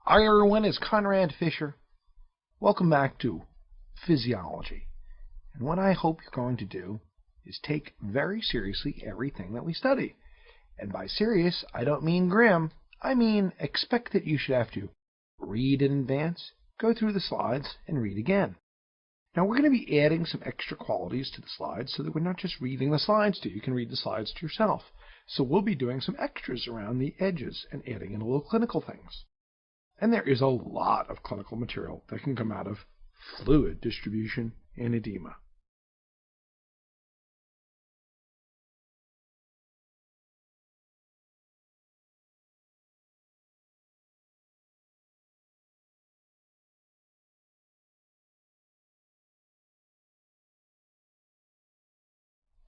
Hi everyone, it's Conrad Fisher. Welcome back to Physiology. And what I hope you're going to do is take very seriously everything that we study. And by serious, I don't mean grim. I mean expect that you should have to read in advance, go through the slides, and read again. Now we're going to be adding some extra qualities to the slides so that we're not just reading the slides to you. You can read the slides to yourself. So we'll be doing some extras around the edges and adding in a little clinical things. And there is a lot of clinical material that can come out of fluid distribution and edema.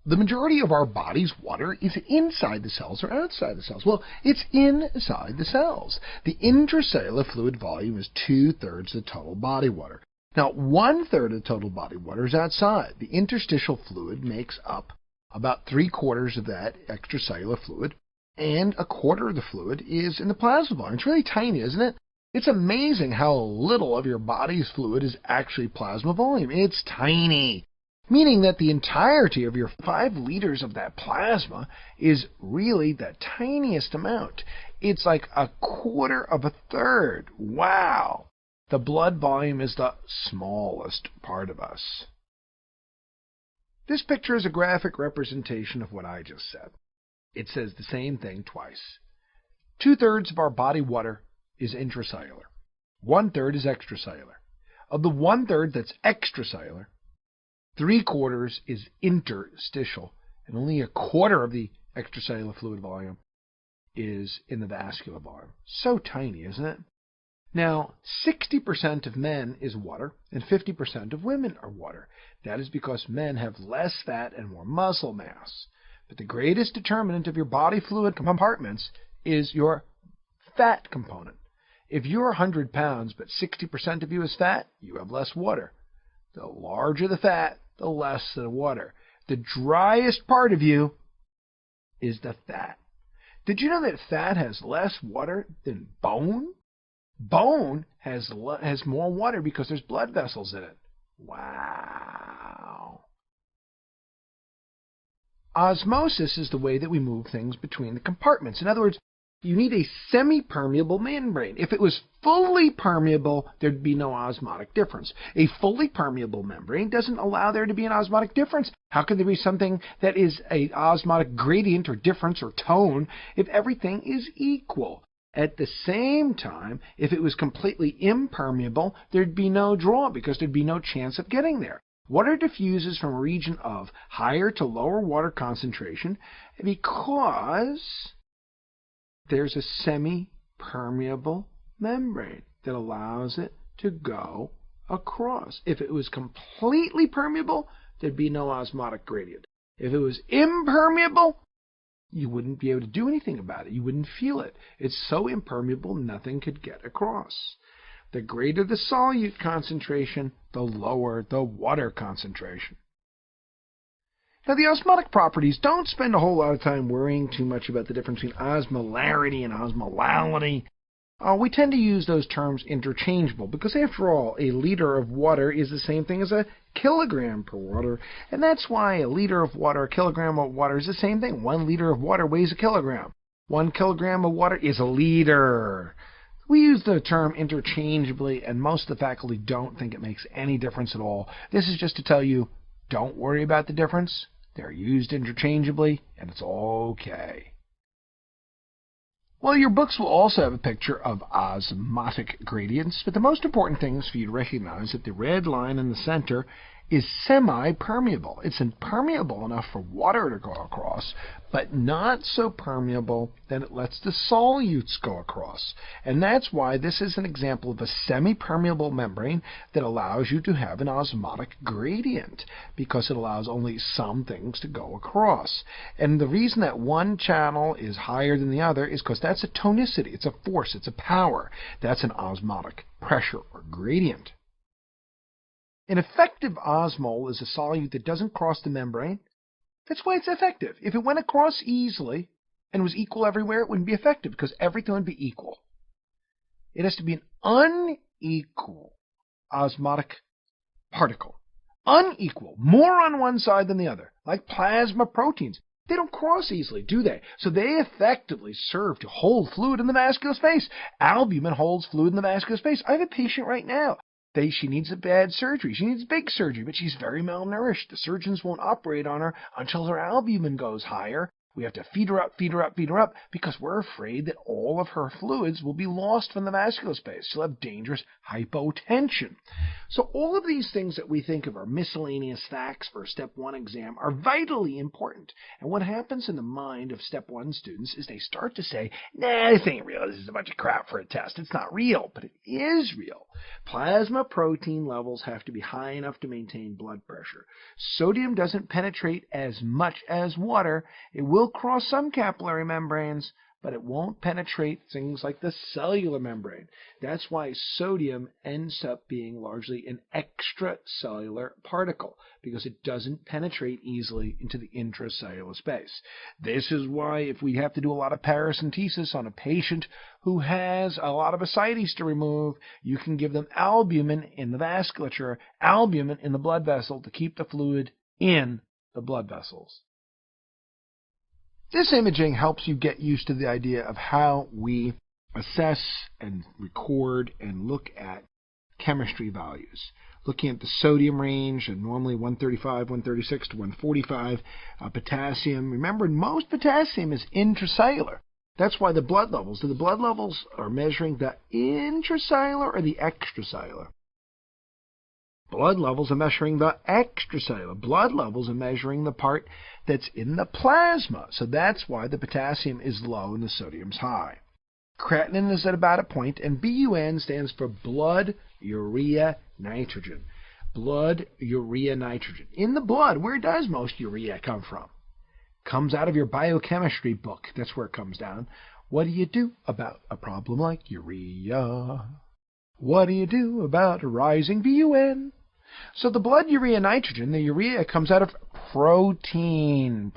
The majority of our body's water is inside the cells or outside the cells. Well, it's inside the cells. The intracellular fluid volume is 2/3 the total body water. Now, 1/3 of the total body water is outside. The interstitial fluid makes up about 3/4 of that extracellular fluid, and 1/4 of the fluid is in the plasma volume. It's really tiny, isn't it? It's amazing how little of your body's fluid is actually plasma volume. It's tiny. Meaning that the entirety of your 5 liters of that plasma is really the tiniest amount. It's like 1/4 of a third. Wow! The blood volume is the smallest part of us. This picture is a graphic representation of what I just said. It says the same thing twice. 2/3 of our body water is intracellular. 1/3 is extracellular. Of the 1/3 that's extracellular, 3/4 is interstitial, and only 1/4 of the extracellular fluid volume is in the vascular volume. So tiny, isn't it? Now, 60% of men is water, and 50% of women are water. That is because men have less fat and more muscle mass. But the greatest determinant of your body fluid compartments is your fat component. If you're 100 pounds, but 60% of you is fat, you have less water. The larger the fat, the less the water. The driest part of you is the fat. Did you know that fat has less water than bone? Bone has more water because there's blood vessels in it. Wow. Osmosis is the way that we move things between the compartments. In other words, you need a semi-permeable membrane. If it was fully permeable, there'd be no osmotic difference. A fully permeable membrane doesn't allow there to be an osmotic difference. How can there be something that is an osmotic gradient or difference or tone if everything is equal? At the same time, if it was completely impermeable, there'd be no draw because there'd be no chance of getting there. Water diffuses from a region of higher to lower water concentration because there's a semi-permeable membrane that allows it to go across. If it was completely permeable, there'd be no osmotic gradient. If it was impermeable, you wouldn't be able to do anything about it. You wouldn't feel it. It's so impermeable, nothing could get across. The greater the solute concentration, the lower the water concentration. Now, the osmotic properties don't spend a whole lot of time worrying too much about the difference between osmolarity and osmolality. We tend to use those terms interchangeable because, after all, a liter of water is the same thing as a kilogram per water, and that's why a liter of water, a kilogram of water is the same thing. 1 liter of water weighs a kilogram. 1 kilogram of water is a liter. We use the term interchangeably, and most of the faculty don't think it makes any difference at all. This is just to tell you, don't worry about the difference. They're used interchangeably, and it's okay. Well, your books will also have a picture of osmotic gradients, but the most important thing is for you to recognize that the red line in the center is semi-permeable. It's permeable enough for water to go across, but not so permeable that it lets the solutes go across. And that's why this is an example of a semi-permeable membrane that allows you to have an osmotic gradient, because it allows only some things to go across. And the reason that one channel is higher than the other is because that's a tonicity. It's a force. It's a power. That's an osmotic pressure or gradient. An effective osmole is a solute that doesn't cross the membrane. That's why it's effective. If it went across easily and was equal everywhere, it wouldn't be effective because everything would be equal. It has to be an unequal osmotic particle. Unequal, more on one side than the other, like plasma proteins. They don't cross easily, do they? So they effectively serve to hold fluid in the vascular space. Albumin holds fluid in the vascular space. I have a patient right now. She needs a bad surgery. She needs big surgery, but she's very malnourished. The surgeons won't operate on her until her albumin goes higher. We have to feed her up, because we're afraid that all of her fluids will be lost from the vascular space. She'll have dangerous hypotension. So all of these things that we think of are miscellaneous facts for a Step 1 exam are vitally important. And what happens in the mind of Step 1 students is they start to say, nah, this ain't real. This is a bunch of crap for a test. It's not real, but it is real. Plasma protein levels have to be high enough to maintain blood pressure. Sodium doesn't penetrate as much as water. It will cross some capillary membranes, but it won't penetrate things like the cellular membrane. That's why sodium ends up being largely an extracellular particle, because it doesn't penetrate easily into the intracellular space. This is why if we have to do a lot of paracentesis on a patient who has a lot of ascites to remove, you can give them albumin in the vasculature, albumin in the blood vessel to keep the fluid in the blood vessels. This imaging helps you get used to the idea of how we assess and record and look at chemistry values. Looking at the sodium range, and normally 135, 136 to 145. Potassium. Remember, most potassium is intracellular. That's why the blood levels. The blood levels are measuring the intracellular or the extracellular. Blood levels are measuring the extracellular. Blood levels are measuring the part that's in the plasma. So that's why the potassium is low and the sodium's high. Creatinine is at about a point, and BUN stands for blood urea nitrogen. Blood urea nitrogen. In the blood, where does most urea come from? Comes out of your biochemistry book. That's where it comes down. What do you do about a problem like urea? What do you do about rising BUN? So the blood urea nitrogen, the urea comes out of protein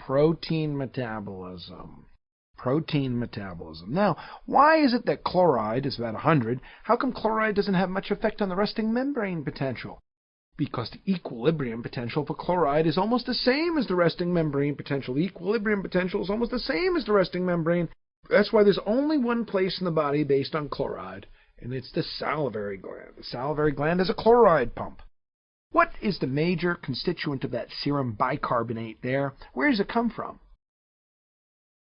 metabolism. Now, why is it that chloride is about 100? How come chloride doesn't have much effect on the resting membrane potential? Because the equilibrium potential for chloride is almost the same as the resting membrane potential. The equilibrium potential is almost the same as the resting membrane. That's why there's only one place in the body based on chloride, and it's the salivary gland. The salivary gland is a chloride pump. What is the major constituent of that serum bicarbonate there? Where does it come from?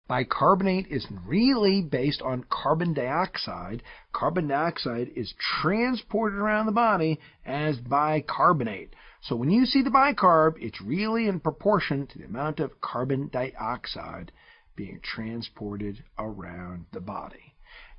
Bicarbonate is really based on carbon dioxide. Carbon dioxide is transported around the body as bicarbonate. So when you see the bicarb, it's really in proportion to the amount of carbon dioxide being transported around the body.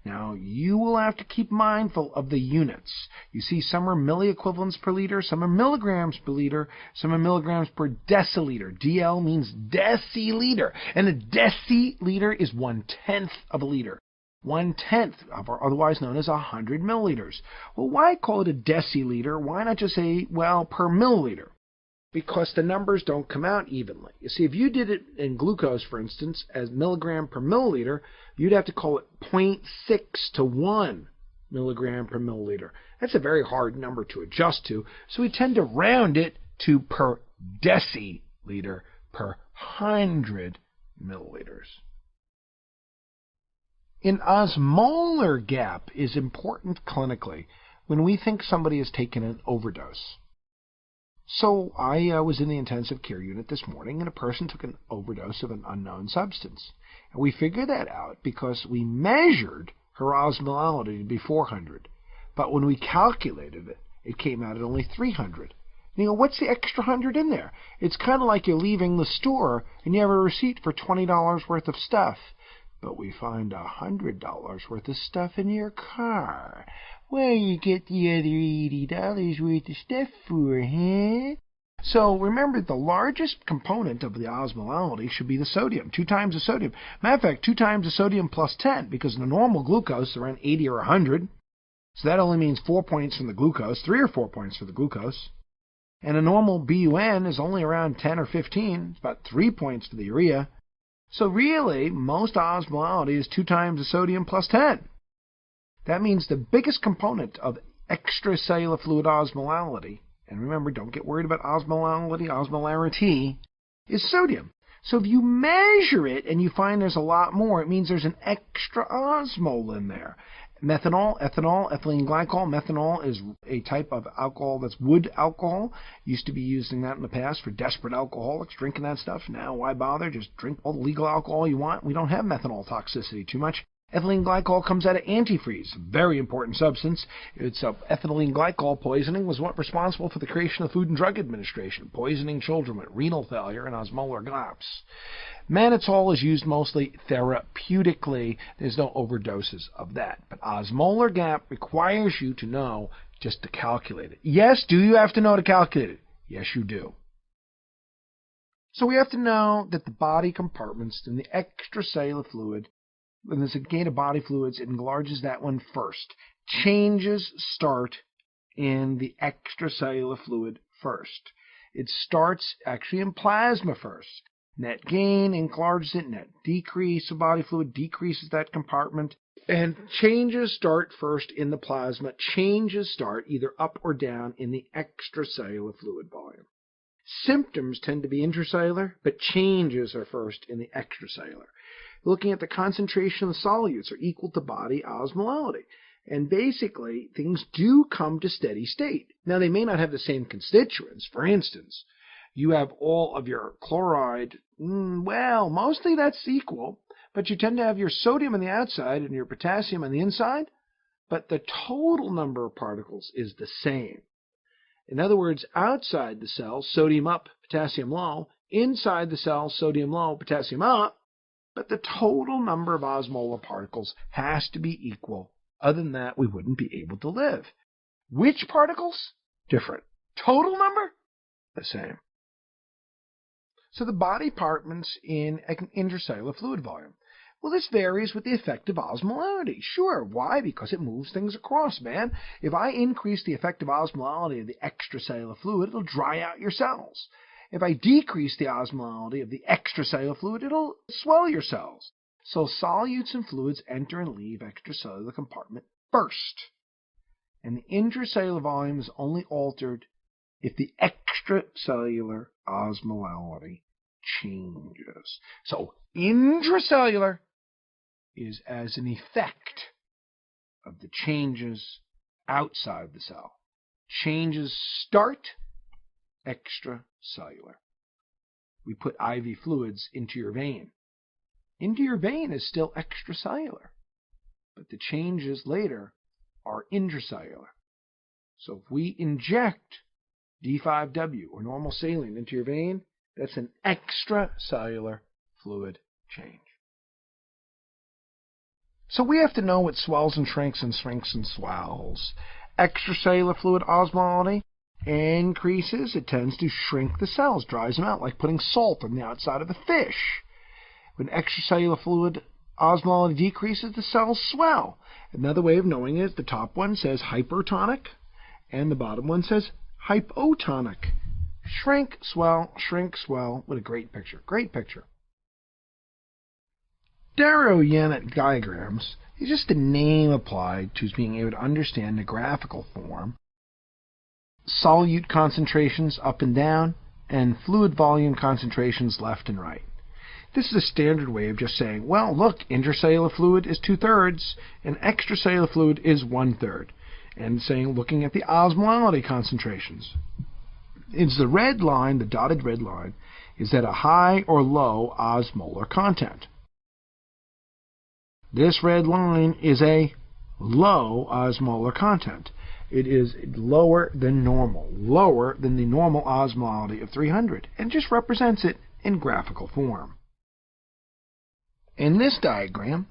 Now, you will have to keep mindful of the units. You see, some are milliequivalents per liter, some are milligrams per liter, some are milligrams per deciliter. DL means deciliter, and a deciliter is 1/10 of a liter. 1/10, otherwise known as 100 milliliters. Well, why call it a deciliter? Why not just say, well, per milliliter? Because the numbers don't come out evenly. You see, if you did it in glucose, for instance, as milligram per milliliter, you'd have to call it 0.6 to 1 milligram per milliliter. That's a very hard number to adjust to, so we tend to round it to per deciliter per 100 milliliters. An osmolar gap is important clinically when we think somebody has taken an overdose. So I was in the intensive care unit this morning, and a person took an overdose of an unknown substance. And we figured that out because we measured her osmolality to be 400. But when we calculated it, it came out at only 300. And you go, what's the extra 100 in there? It's kind of like you're leaving the store and you have a receipt for $20 worth of stuff. But we find $100 worth of stuff in your car. Where you get the other $80 worth of stuff for, huh? So remember, the largest component of the osmolality should be the sodium, 2 times the sodium. Matter of fact, 2 times the sodium plus 10, because the normal glucose is around 80 or 100. So that only means 4 points from the glucose, 3 or 4 points for the glucose. And a normal BUN is only around 10 or 15. It's about 3 points for the urea. So really, most osmolality is 2 times the sodium plus 10. That means the biggest component of extracellular fluid osmolality, and remember, don't get worried about osmolarity, is sodium. So if you measure it and you find there's a lot more, it means there's an extra osmol in there. Methanol, ethanol, ethylene glycol. Methanol is a type of alcohol that's wood alcohol. Used to be using that in the past for desperate alcoholics, drinking that stuff. Now, why bother? Just drink all the legal alcohol you want. We don't have methanol toxicity too much. Ethylene glycol comes out of antifreeze, a very important substance. It's ethylene glycol poisoning was what responsible for the creation of the Food and Drug Administration, poisoning children with renal failure and osmolar collapse. Mannitol is used mostly therapeutically. There's no overdoses of that. But osmolar gap requires you to know just to calculate it. Yes, do you have to know to calculate it? Yes, you do. So we have to know that the body compartments in the extracellular fluid, when there's a gain of body fluids, it enlarges that one first. Changes start in the extracellular fluid first. It starts actually in plasma first. Net gain enlarges it, net decrease of body fluid decreases that compartment, and changes start first in the plasma. Changes start either up or down in the extracellular fluid volume. Symptoms tend to be intracellular, but changes are first in the extracellular. Looking at the concentration of the solutes are equal to body osmolality. And basically, things do come to steady state. Now, they may not have the same constituents. For instance, you have all of your chloride, well, mostly that's equal, but you tend to have your sodium on the outside and your potassium on the inside, but the total number of particles is the same. In other words, outside the cell, sodium up, potassium low. Inside the cell, sodium low, potassium up. But the total number of osmolar particles has to be equal. Other than that, we wouldn't be able to live. Which particles? Different. Total number? The same. So the body compartments in intracellular fluid volume. Well, this varies with the effective osmolality. Sure. Why? Because it moves things across, man. If I increase the effective osmolality of the extracellular fluid, it'll dry out your cells. If I decrease the osmolality of the extracellular fluid, it'll swell your cells. So solutes and fluids enter and leave extracellular compartment first. And the intracellular volume is only altered if the extracellular osmolality changes. So intracellular is as an effect of the changes outside the cell. Changes start extracellular. We put IV fluids into your vein. Into your vein is still extracellular, but the changes later are intracellular. So if we inject D5W or normal saline into your vein, that's an extracellular fluid change. So we have to know what swells and shrinks and swells. Extracellular fluid osmolality increases, it tends to shrink the cells, dries them out, like putting salt on the outside of a fish. When extracellular fluid osmolality decreases, the cells swell. Another way of knowing it, the top one says hypertonic, and the bottom one says hypotonic. Shrink, swell, what a great picture. Great picture. Darrow-Yannet diagrams is just a name applied to being able to understand the graphical form. Solute concentrations up and down, and fluid volume concentrations left and right. This is a standard way of just saying, well, look, intracellular fluid is 2/3, and extracellular fluid is 1/3. And saying, looking at the osmolality concentrations. It's the red line, the dotted red line, is at a high or low osmolar content. This red line is a low osmolar content. It is lower than normal, lower than the normal osmolality of 300, and just represents it in graphical form. In this diagram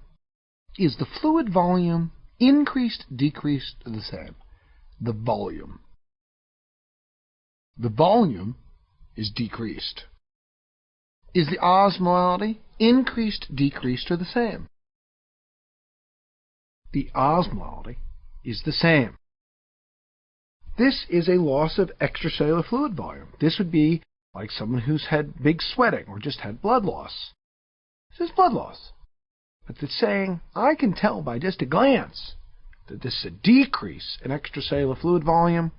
is the fluid volume increased, decreased, or the same. The volume. The volume is decreased. Is the osmolality increased, decreased, or the same? The osmolality is the same. This is a loss of extracellular fluid volume. This would be like someone who's had big sweating or just had blood loss. This is blood loss. But it's saying, I can tell by just a glance that this is a decrease in extracellular fluid volume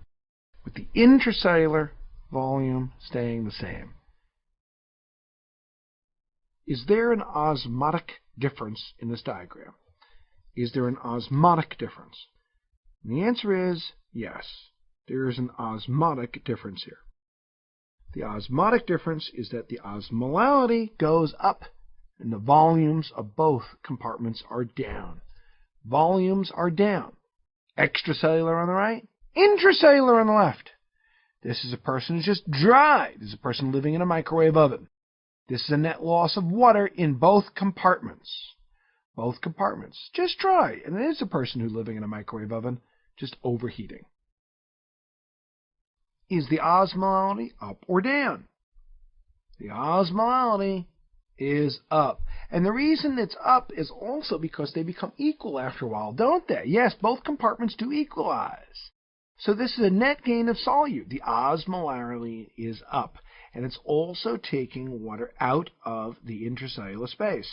with the intracellular volume staying the same. Is there an osmotic difference in this diagram? Is there an osmotic difference? And the answer is yes. There is an osmotic difference here. The osmotic difference is that the osmolality goes up and the volumes of both compartments are down. Volumes are down. Extracellular on the right, intracellular on the left. This is a person who's just dry. This is a person living in a microwave oven. This is a net loss of water in both compartments. Both compartments. Just dry. And it is a person who's living in a microwave oven, just overheating. Is the osmolality up or down? The osmolality is up. And the reason it's up is also because they become equal after a while, don't they? Yes, both compartments do equalize. So this is a net gain of solute. The osmolality is up. And it's also taking water out of the intracellular space.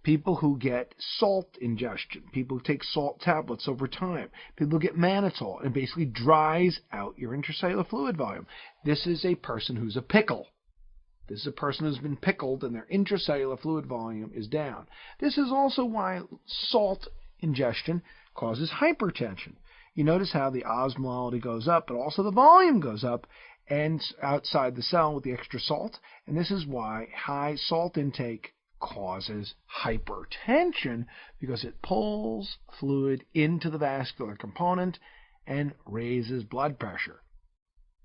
People who get salt ingestion, people who take salt tablets over time, people who get mannitol, and basically dries out your intracellular fluid volume. This is a person who's a pickle. This is a person who's been pickled and their intracellular fluid volume is down. This is also why salt ingestion causes hypertension. You notice how the osmolality goes up, but also the volume goes up and outside the cell with the extra salt. And this is why high salt intake causes hypertension, because it pulls fluid into the vascular component and raises blood pressure.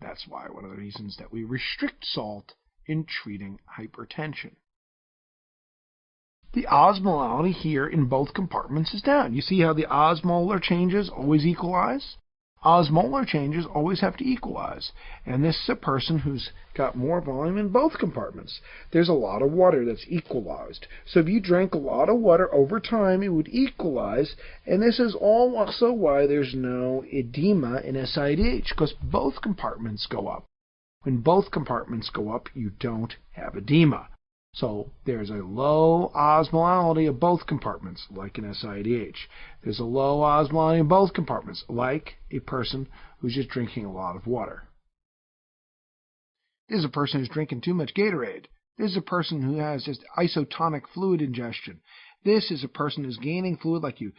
That's why one of the reasons that we restrict salt in treating hypertension. The osmolality here in both compartments is down. You see how the osmolar changes always equalize? Osmolar changes always have to equalize. And this is a person who's got more volume in both compartments. There's a lot of water that's equalized. So if you drank a lot of water over time, it would equalize. And this is also why there's no edema in SIDH, because both compartments go up. When both compartments go up, you don't have edema. So there's a low osmolality of both compartments, like in SIDH. There's a low osmolality in both compartments, like a person who's just drinking a lot of water. This is a person who's drinking too much Gatorade. This is a person who has just isotonic fluid ingestion. This is a person who's gaining fluid like you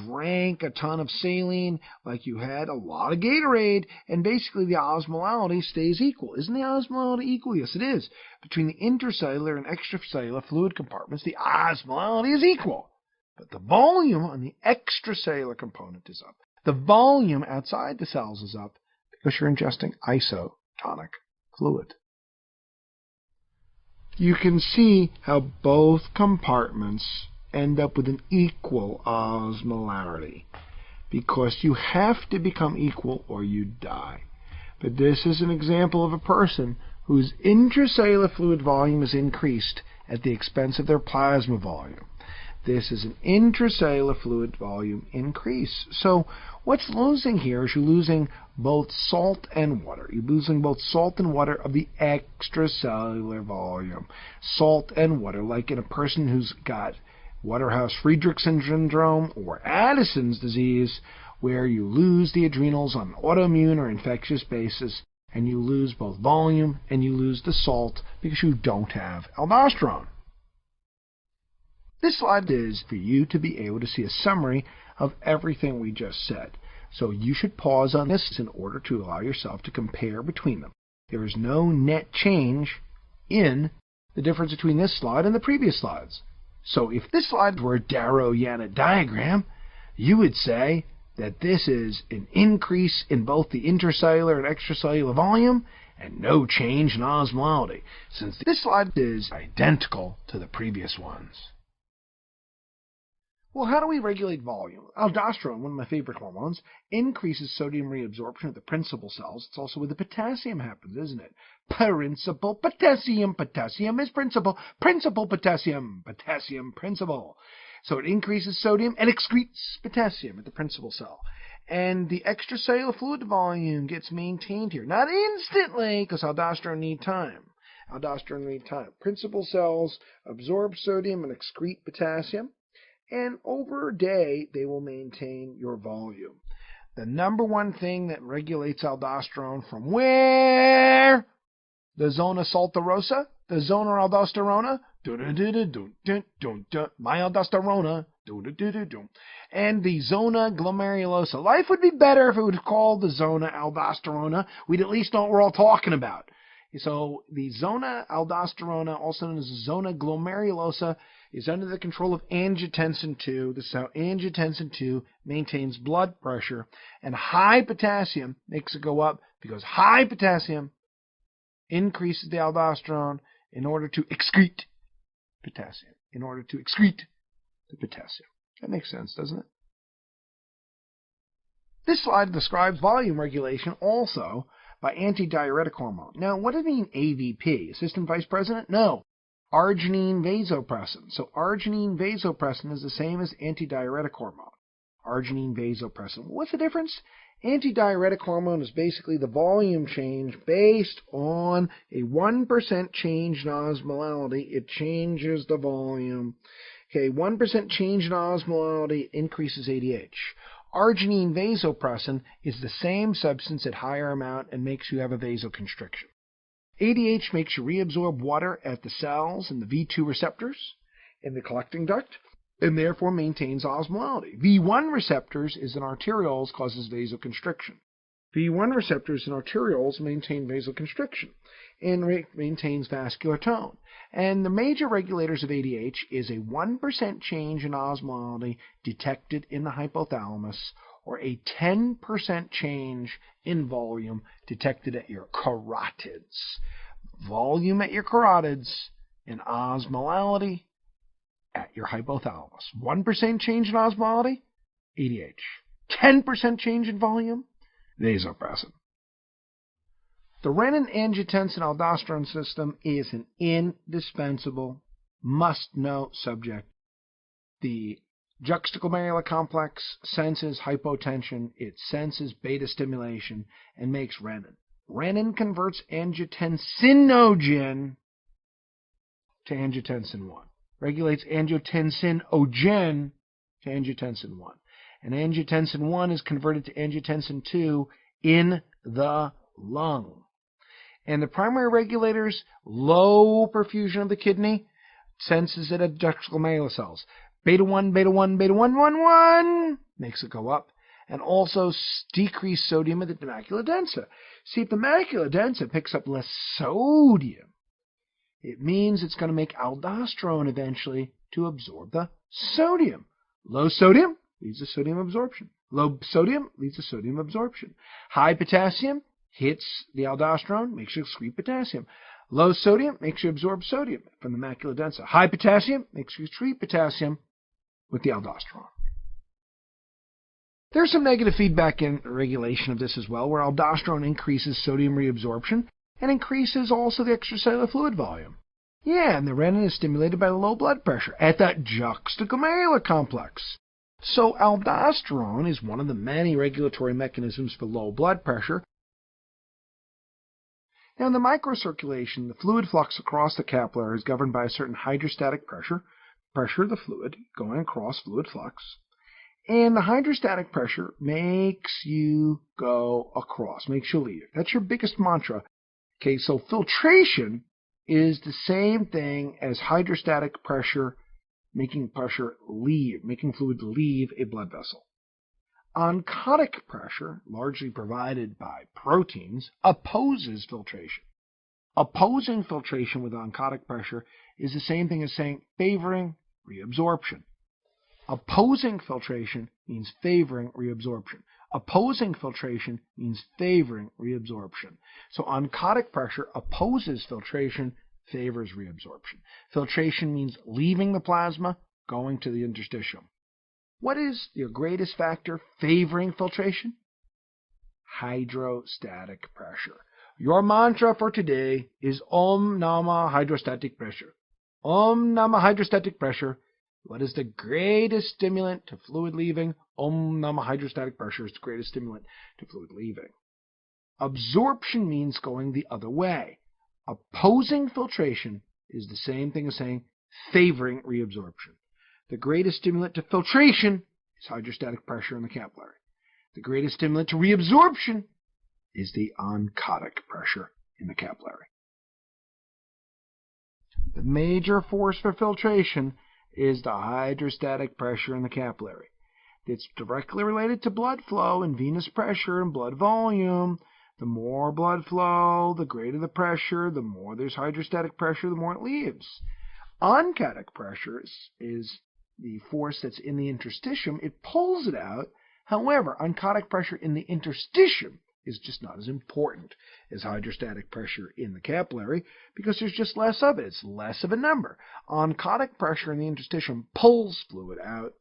drank a ton of saline, like you had a lot of Gatorade, and basically the osmolality stays equal. Isn't the osmolality equal? Yes, it is. Between the intracellular and extracellular fluid compartments, the osmolality is equal. But the volume on the extracellular component is up. The volume outside the cells is up because you're ingesting isotonic fluid. You can see how both compartments end up with an equal osmolarity, because you have to become equal or you die. But this is an example of a person whose intracellular fluid volume is increased at the expense of their plasma volume. This is an intracellular fluid volume increase. So what's losing here is you're losing both salt and water. You're losing both salt and water of the extracellular volume. Salt and water, like in a person who's got Waterhouse-Friderichsen syndrome or Addison's disease, where you lose the adrenals on an autoimmune or infectious basis, and you lose both volume and you lose the salt because you don't have aldosterone. This slide is for you to be able to see a summary of everything we just said. So you should pause on this in order to allow yourself to compare between them. There is no net change in the difference between this slide and the previous slides. So if this slide were a Darrow-Yannet diagram, you would say that this is an increase in both the intracellular and extracellular volume and no change in osmolality, since this slide is identical to the previous ones. Well, how do we regulate volume? Aldosterone, one of my favorite hormones, increases sodium reabsorption at the principal cells. It's also where the potassium happens, isn't it? Principal potassium. Potassium is principal. Principal potassium. Potassium principal. So it increases sodium and excretes potassium at the principal cell. And the extracellular fluid volume gets maintained here. Not instantly, because aldosterone needs time. Principal cells absorb sodium and excrete potassium. and over a day they will maintain your volume. The number one thing that regulates aldosterone from where? The zona saltarosa, the zona aldosterona, my aldosterona, and the zona glomerulosa. Life would be better if it was called the zona aldosterona. We'd at least know what we're all talking about. So the zona aldosterona, also known as the zona glomerulosa, is under the control of angiotensin II. This is how angiotensin II maintains blood pressure, and high potassium makes it go up because high potassium increases the aldosterone in order to excrete potassium, in order to excrete the potassium. That makes sense, doesn't it? This slide describes volume regulation also by antidiuretic hormone. Now, what does it mean AVP? Assistant Vice President? No. Arginine vasopressin. So arginine vasopressin is the same as antidiuretic hormone. Arginine vasopressin. What's the difference? Antidiuretic hormone is basically the volume change based on a 1% change in osmolality. It changes the volume. Okay, 1% change in osmolality increases ADH. Arginine vasopressin is the same substance at higher amount and makes you have a vasoconstriction. ADH makes you reabsorb water at the cells and the V2 receptors in the collecting duct, and therefore maintains osmolality. V1 receptors is in arterioles, causes vasoconstriction. V1 receptors in arterioles maintain vasoconstriction and maintains vascular tone. And the major regulators of ADH is a 1% change in osmolality detected in the hypothalamus, or a 10% change in volume detected at your carotids. Volume at your carotids and osmolality at your hypothalamus. 1% change in osmolality, ADH. 10% change in volume, vasopressin. The renin-angiotensin-aldosterone system is an indispensable, must-know subject. The juxtaglomerular complex senses hypotension, it senses beta stimulation, and makes renin. Renin converts angiotensinogen to angiotensin 1. Regulates angiotensinogen to angiotensin 1. And angiotensin 1 is converted to angiotensin 2 in the lung. And the primary regulators, low perfusion of the kidney, senses it at juxtaglomerular cells. Beta 1, beta 1, beta 1, 1, 1 makes it go up. And also decreased sodium at the macula densa. See, if the macula densa picks up less sodium, it means it's going to make aldosterone eventually to absorb the sodium. Low sodium leads to sodium absorption. Low sodium leads to sodium absorption. High potassium hits the aldosterone, makes you excrete potassium. Low sodium makes you absorb sodium from the macula densa. High potassium makes you excrete potassium with the aldosterone. There's some negative feedback in regulation of this as well, where aldosterone increases sodium reabsorption and increases also the extracellular fluid volume. Yeah, and the renin is stimulated by the low blood pressure at that juxtaglomerular complex. So aldosterone is one of the many regulatory mechanisms for low blood pressure. Now, in the microcirculation, the fluid flux across the capillary is governed by a certain hydrostatic pressure of the fluid going across fluid flux. And the hydrostatic pressure makes you go across, makes you leave. That's your biggest mantra. Okay, so filtration is the same thing as hydrostatic pressure, making fluid leave a blood vessel. Oncotic pressure, largely provided by proteins, opposes filtration. Opposing filtration with oncotic pressure is the same thing as saying favoring reabsorption. Opposing filtration means favoring reabsorption. Opposing filtration means favoring reabsorption. So oncotic pressure opposes filtration, favors reabsorption. Filtration means leaving the plasma, going to the interstitium. What is your greatest factor favoring filtration? Hydrostatic pressure. Your mantra for today is Om Namah Hydrostatic Pressure. Om Namah Hydrostatic Pressure. What is the greatest stimulant to fluid leaving? Om Namah Hydrostatic Pressure is the greatest stimulant to fluid leaving. Absorption means going the other way. Opposing filtration is the same thing as saying favoring reabsorption. The greatest stimulant to filtration is hydrostatic pressure in the capillary. The greatest stimulant to reabsorption is the oncotic pressure in the capillary. The major force for filtration is the hydrostatic pressure in the capillary. It's directly related to blood flow and venous pressure and blood volume. The more blood flow, the greater the pressure. The more there's hydrostatic pressure, the more it leaves. Oncotic pressure is the force that's in the interstitium. It pulls it out. However, oncotic pressure in the interstitium is just not as important as hydrostatic pressure in the capillary because there's just less of it. It's less of a number. Oncotic pressure in the interstitium pulls fluid out.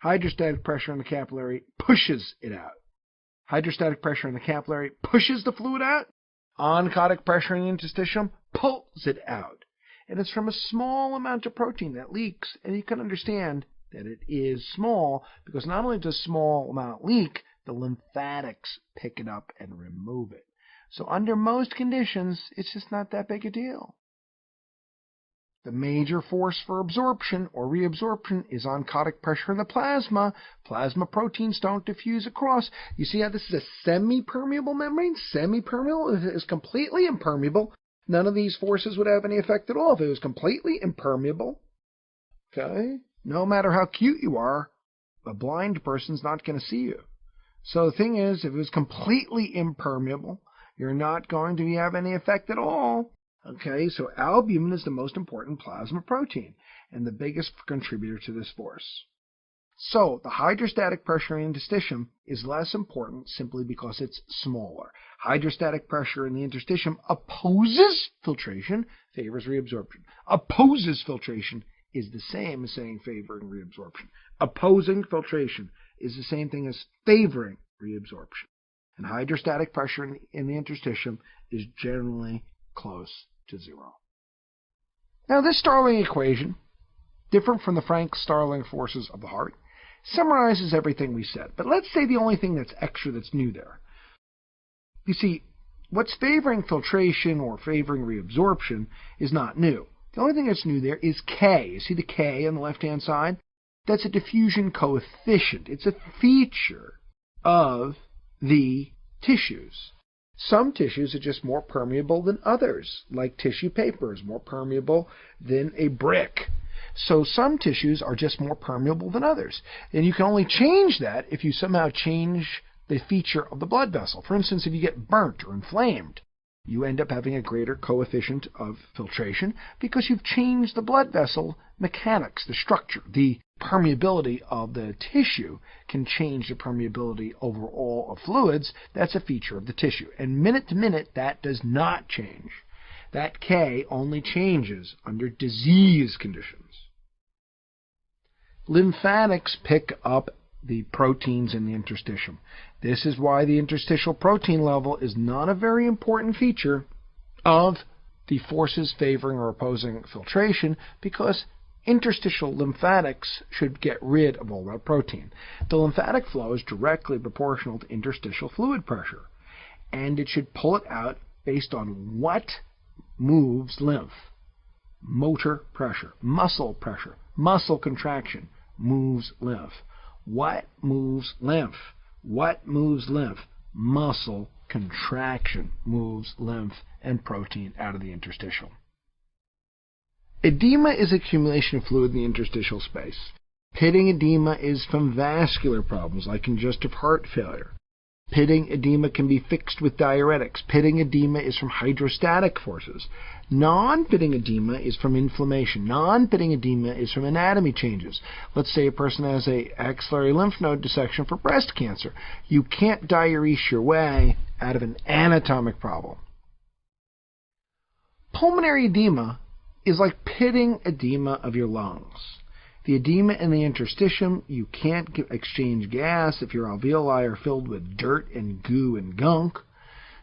Hydrostatic pressure in the capillary pushes it out. Hydrostatic pressure in the capillary pushes the fluid out. Oncotic pressure in the interstitium pulls it out. And it's from a small amount of protein that leaks. And you can understand that it is small because not only does small amount leak, the lymphatics pick it up and remove it. So under most conditions, it's just not that big a deal. The major force for absorption or reabsorption is oncotic pressure in the plasma. Plasma proteins don't diffuse across. You see how this is a semi-permeable membrane? Semi-permeable is completely impermeable. None of these forces would have any effect at all if it was completely impermeable. Okay? No matter how cute you are, a blind person's not going to see you. So the thing is, if it was completely impermeable, you're not going to have any effect at all. Okay, so albumin is the most important plasma protein and the biggest contributor to this force. So the hydrostatic pressure in the interstitium is less important simply because it's smaller. Hydrostatic pressure in the interstitium opposes filtration, favors reabsorption. Opposes filtration is the same as saying favoring reabsorption. Opposing filtration is the same thing as favoring reabsorption. And hydrostatic pressure in the interstitium is generally close to zero. Now this Starling equation, different from the Frank-Starling forces of the heart, summarizes everything we said. But let's say the only thing that's extra that's new there. You see, what's favoring filtration or favoring reabsorption is not new. The only thing that's new there is K. You see the K on the left-hand side? That's a diffusion coefficient. It's a feature of the tissues. Some tissues are just more permeable than others, like tissue paper is more permeable than a brick. So some tissues are just more permeable than others. And you can only change that if you somehow change the feature of the blood vessel. For instance, if you get burnt or inflamed, you end up having a greater coefficient of filtration because you've changed the blood vessel mechanics, the structure. The permeability of the tissue can change the permeability overall of fluids. That's a feature of the tissue. And minute to minute, that does not change. That K only changes under disease conditions. Lymphatics pick up the proteins in the interstitium. This is why the interstitial protein level is not a very important feature of the forces favoring or opposing filtration because interstitial lymphatics should get rid of all that protein. The lymphatic flow is directly proportional to interstitial fluid pressure, and it should pull it out based on what moves lymph. Motor pressure, muscle contraction moves lymph. What moves lymph? What moves lymph? Muscle contraction moves lymph and protein out of the interstitial. Edema is accumulation of fluid in the interstitial space. Pitting edema is from vascular problems like congestive heart failure. Pitting edema can be fixed with diuretics. Pitting edema is from hydrostatic forces. Non-pitting edema is from inflammation. Non-pitting edema is from anatomy changes. Let's say a person has an axillary lymph node dissection for breast cancer. You can't diurese your way out of an anatomic problem. Pulmonary edema is like pitting edema of your lungs. The edema in the interstitium, you can't exchange gas if your alveoli are filled with dirt and goo and gunk.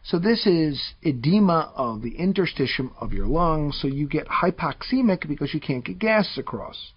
So this is edema of the interstitium of your lungs, so you get hypoxemic because you can't get gases across.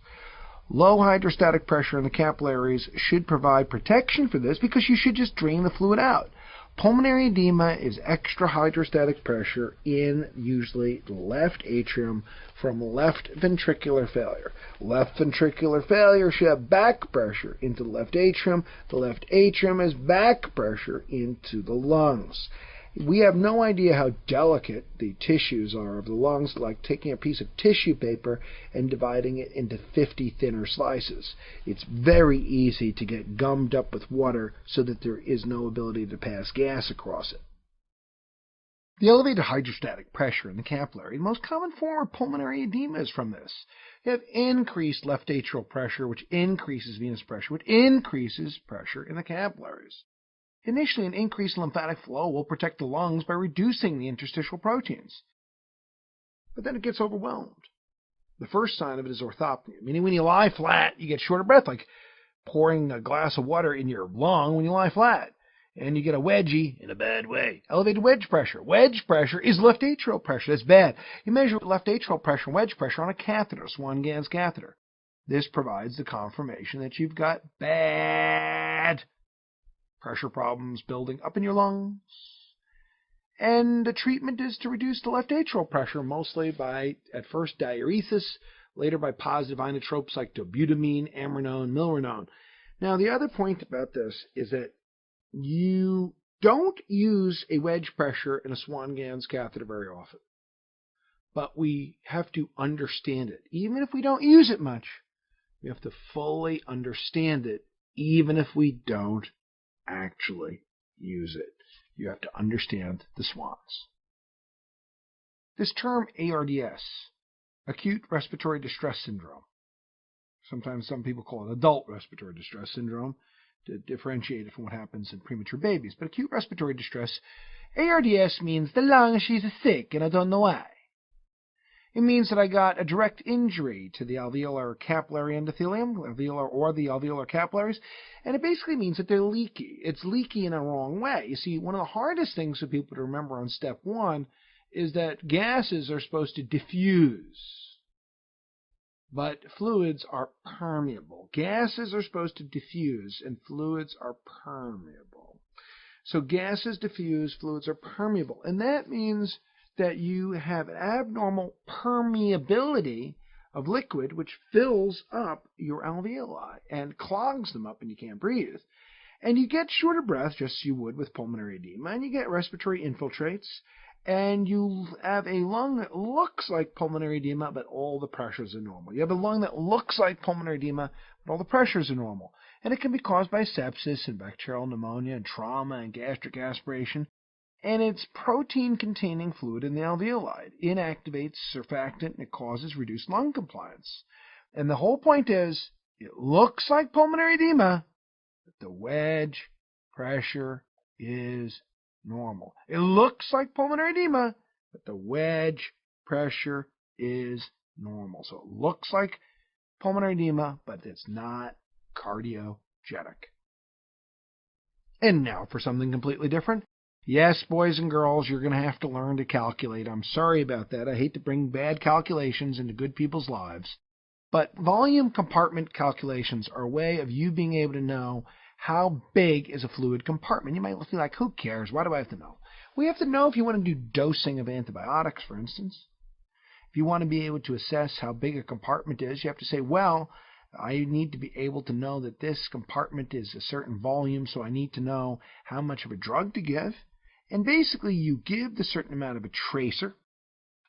Low hydrostatic pressure in the capillaries should provide protection for this because you should just drain the fluid out. Pulmonary edema is extra hydrostatic pressure in usually the left atrium from left ventricular failure. Left ventricular failure should have back pressure into the left atrium. The left atrium has back pressure into the lungs. We have no idea how delicate the tissues are of the lungs, like taking a piece of tissue paper and dividing it into 50 thinner slices. It's very easy to get gummed up with water so that there is no ability to pass gas across it. The elevated hydrostatic pressure in the capillary, the most common form of pulmonary edema is from this. You have increased left atrial pressure, which increases venous pressure, which increases pressure in the capillaries. Initially, an increased lymphatic flow will protect the lungs by reducing the interstitial proteins. But then it gets overwhelmed. The first sign of it is orthopnea, meaning when you lie flat, you get short of breath, like pouring a glass of water in your lung when you lie flat. And you get a wedgie in a bad way. Elevated wedge pressure. Wedge pressure is left atrial pressure. That's bad. You measure left atrial pressure and wedge pressure on a catheter, Swan-Ganz catheter. This provides the confirmation that you've got bad pressure problems building up in your lungs. And the treatment is to reduce the left atrial pressure, mostly by, at first, diuresis, later by positive inotropes like dobutamine, amrinone, milrinone. Now, the other point about this is that you don't use a wedge pressure in a Swan-Ganz catheter very often. But we have to understand it. Even if we don't use it much, we have to fully understand it, even if we don't actually use it. You have to understand the swans. This term ARDS, acute respiratory distress syndrome. Sometimes some people call it adult respiratory distress syndrome to differentiate it from what happens in premature babies. But acute respiratory distress, ARDS means the lung, she's sick and I don't know why. It means that I got a direct injury to the alveolar capillary endothelium, the alveolar capillaries, and it basically means that they're leaky. It's leaky in a wrong way. You see, one of the hardest things for people to remember on step one is that gases are supposed to diffuse, but fluids are permeable. Gases are supposed to diffuse, and fluids are permeable. So gases diffuse, fluids are permeable, and that means that you have an abnormal permeability of liquid which fills up your alveoli and clogs them up and you can't breathe. And you get short of breath, just as you would with pulmonary edema, and you get respiratory infiltrates, and you have a lung that looks like pulmonary edema, but all the pressures are normal. You have a lung that looks like pulmonary edema, but all the pressures are normal. And it can be caused by sepsis and bacterial pneumonia and trauma and gastric aspiration. And it's protein-containing fluid in the alveoli. It inactivates surfactant and it causes reduced lung compliance. And the whole point is, it looks like pulmonary edema, but the wedge pressure is normal. It looks like pulmonary edema, but the wedge pressure is normal. So it looks like pulmonary edema, but it's not cardiogenic. And now for something completely different. Yes, boys and girls, you're going to have to learn to calculate. I'm sorry about that. I hate to bring bad calculations into good people's lives. But volume compartment calculations are a way of you being able to know how big is a fluid compartment. You might feel like, who cares? Why do I have to know? We have to know if you want to do dosing of antibiotics, for instance. If you want to be able to assess how big a compartment is, you have to say, well, I need to be able to know that this compartment is a certain volume, so I need to know how much of a drug to give. And basically, you give the certain amount of a tracer,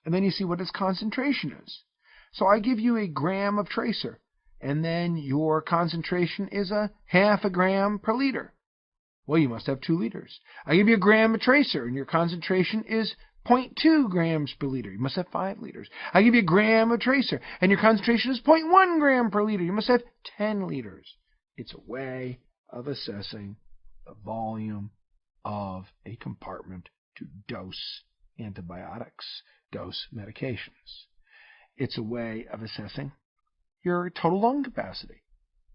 and then you see what its concentration is. So I give you a gram of tracer, and then your concentration is a half a gram per liter. Well, you must have 2 liters. I give you a gram of tracer, and your concentration is 0.2 grams per liter. You must have 5 liters. I give you a gram of tracer, and your concentration is 0.1 gram per liter. You must have 10 liters. It's a way of assessing the volume of a compartment to dose antibiotics, dose medications. It's a way of assessing your total lung capacity.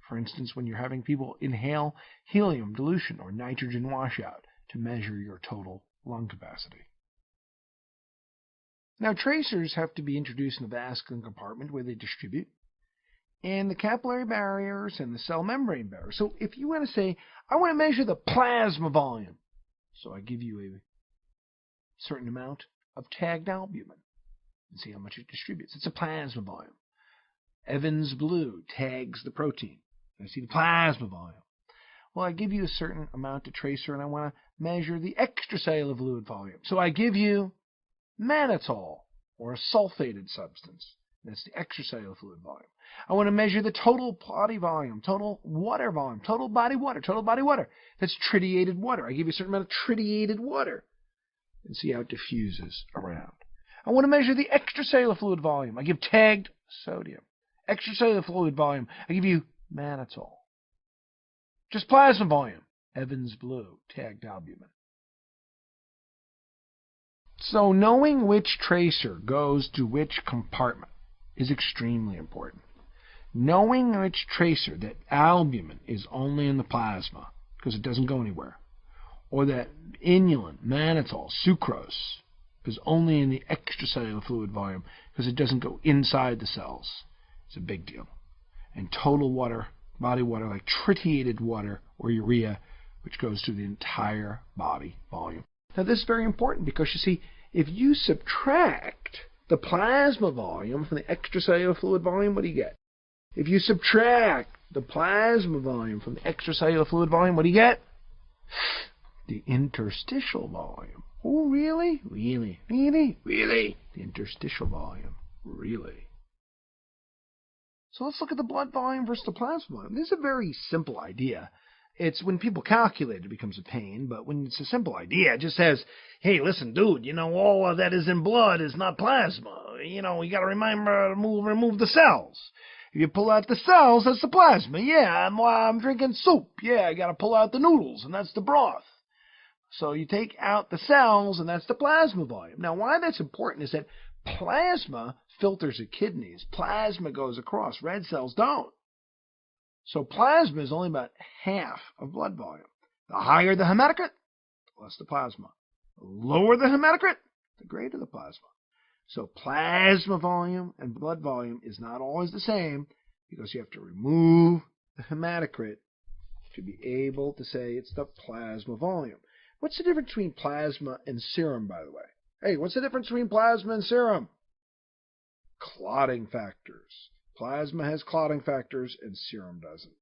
For instance, when you're having people inhale helium dilution or nitrogen washout to measure your total lung capacity. Now, tracers have to be introduced in the vascular compartment where they distribute, and the capillary barriers and the cell membrane barriers. So if you want to say, I want to measure the plasma volume, So I give you a certain amount of tagged albumin and see how much it distributes. It's a plasma volume. Evans blue tags the protein. I see the plasma volume. Well, I give you a certain amount of tracer, and I want to measure the extracellular fluid volume. So I give you mannitol, or a sulfated substance. That's the extracellular fluid volume. I want to measure the total body volume, total water volume, total body water, total body water. That's tritiated water. I give you a certain amount of tritiated water and see how it diffuses around. I want to measure the extracellular fluid volume. I give tagged sodium. Extracellular fluid volume, I give you mannitol. Just plasma volume, Evans blue, tagged albumin. So knowing which tracer goes to which compartment is extremely important. Knowing which tracer, that albumin is only in the plasma because it doesn't go anywhere, or that inulin, mannitol, sucrose is only in the extracellular fluid volume because it doesn't go inside the cells. It's a big deal. And total water, body water, like tritiated water or urea, which goes to the entire body volume. Now this is very important because you see, if you subtract the plasma volume from the extracellular fluid volume, what do you get? If you subtract the plasma volume from the extracellular fluid volume, what do you get? The interstitial volume. Oh, really? Really? Really? Really? The interstitial volume. Really? So let's look at the blood volume versus the plasma volume. This is a very simple idea. It's when people calculate it becomes a pain, but when it's a simple idea, it just says, hey, listen, dude, all of that is in blood is not plasma. You got to remember to remove the cells. If you pull out the cells, that's the plasma. Yeah, I'm drinking soup. Yeah, I got to pull out the noodles, and that's the broth. So you take out the cells, and that's the plasma volume. Now, why that's important is that plasma filters the kidneys. Plasma goes across. Red cells don't. So plasma is only about half of blood volume. The higher the hematocrit, the less the plasma. The lower the hematocrit, the greater the plasma. So plasma volume and blood volume is not always the same because you have to remove the hematocrit to be able to say it's the plasma volume. What's the difference between plasma and serum, by the way? Hey, what's the difference between plasma and serum? Clotting factors. Plasma has clotting factors and serum doesn't.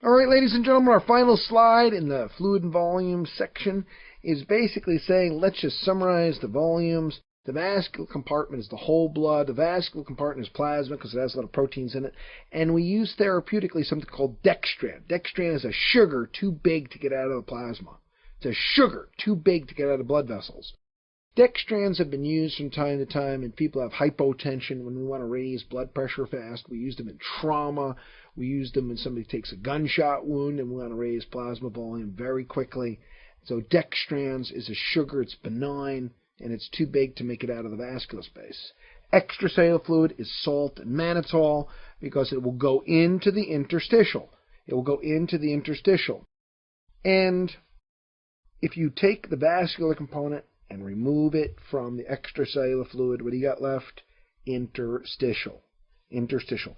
All right, ladies and gentlemen, our final slide in the fluid and volume section is basically saying, let's just summarize the volumes. The vascular compartment is the whole blood. The vascular compartment is plasma because it has a lot of proteins in it. And we use therapeutically something called dextran. Dextran is a sugar too big to get out of the plasma. It's a sugar too big to get out of blood vessels. Dextrans have been used from time to time, and people have hypotension when we want to raise blood pressure fast. We use them in trauma. We use them when somebody takes a gunshot wound and we want to raise plasma volume very quickly. So dextrans is a sugar. It's benign, and it's too big to make it out of the vascular space. Extracellular fluid is salt and mannitol because it will go into the interstitial. It will go into the interstitial. And if you take the vascular component and remove it from the extracellular fluid, what do you got left? Interstitial. Interstitial.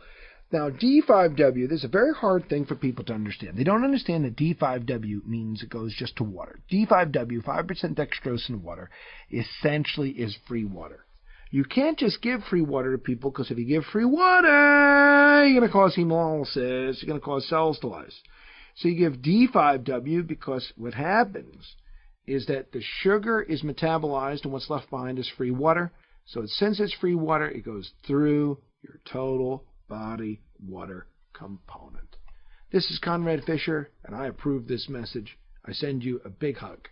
Now, D5W, this is a very hard thing for people to understand. They don't understand that D5W means it goes just to water. D5W, 5% dextrose in water, essentially is free water. You can't just give free water to people because if you give free water, you're going to cause hemolysis, you're going to cause cells to lyse. So you give D5W because what happens is that the sugar is metabolized and what's left behind is free water. So since it's free water, it goes through your total body water component. This is Conrad Fisher, and I approve this message. I send you a big hug.